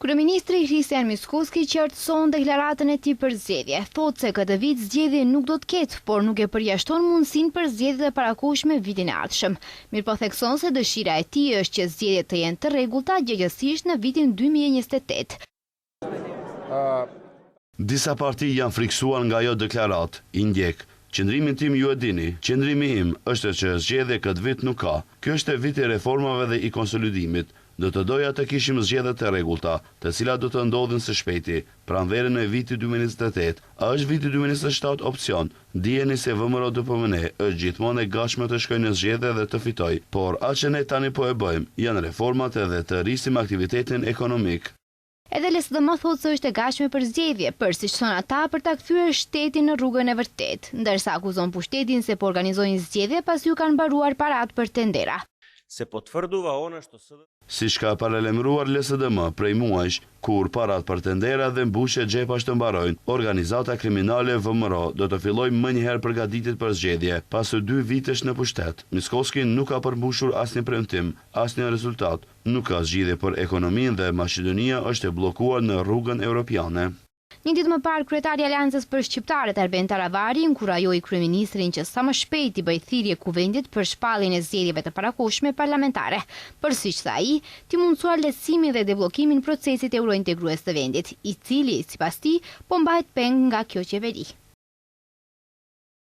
Kryeministri Hristian Miskuski qartëson deklaratën e tij për zgjedhje. Thotë se këtë vit zgjedhje nuk do të ketë, por nuk e përjashton mundësinë për zgjedhjet e parakushme vitin e ardhshëm. Mirpo thekson se dëshira e tij është që zgjedhjet të jenë të rregullta gjëgjësisht në vitin 2028. Disa parti janë friksuar nga ajo deklaratë, i ndjek. Qëndrimin tim ju e dini, qëndrimi im është që zgjedhje këtë vit nuk ka. Ky është viti i reformave dhe i konsolidimit. Do të doja të kishim zgjedhje të rregullta, të cilat do të ndodhin së shpejti. Pranverën e vitit 2028, a është viti 2027 opcion? Dijeni se VMRO-DPMN është gjithmonë e gatshme të shkojë në zgjedhje dhe të fitojë, por atë që ne tani po e bëjmë janë reformat edhe të rrisim aktivitetin ekonomik. Edhe LSDM thotë se është e gatshme për zgjedhje, për siç thonë ata për ta kthyer shtetin në rrugën e vërtetë, ndërsa akuzon pushtetin se po organizojnë zgjedhje pasi u kanë mbaruar parat për tendera. Siç ka paralajmëruar LSDM prej muajsh, kur parat për tendera dhe mbushje xhepash të mbarojnë, organizata kriminale VMRO do të fillojë më njëherë përgatitjet për zgjedhje, pas 2 vitesh në pushtet. Miskovski nuk ka përmbushur asnjë premtim, asnjë rezultat, nuk ka zgjidhje për ekonominë dhe Maqedonia është e bllokuar në rrugën europiane. Një ditë më parë, kryetari i Aleancës për Shqiptarët Erben Taravari inkurajoi kryeministrin që sa më shpejt i bëj thirrje kuvendit për shpalljen e zgjedhjeve të parakushme parlamentare, për siç tha ai, të mundsuar lehtësimin dhe debllokimin procesit eurointegrues të vendit, i cili sipas tij po mbahet peng nga kjo qeveri.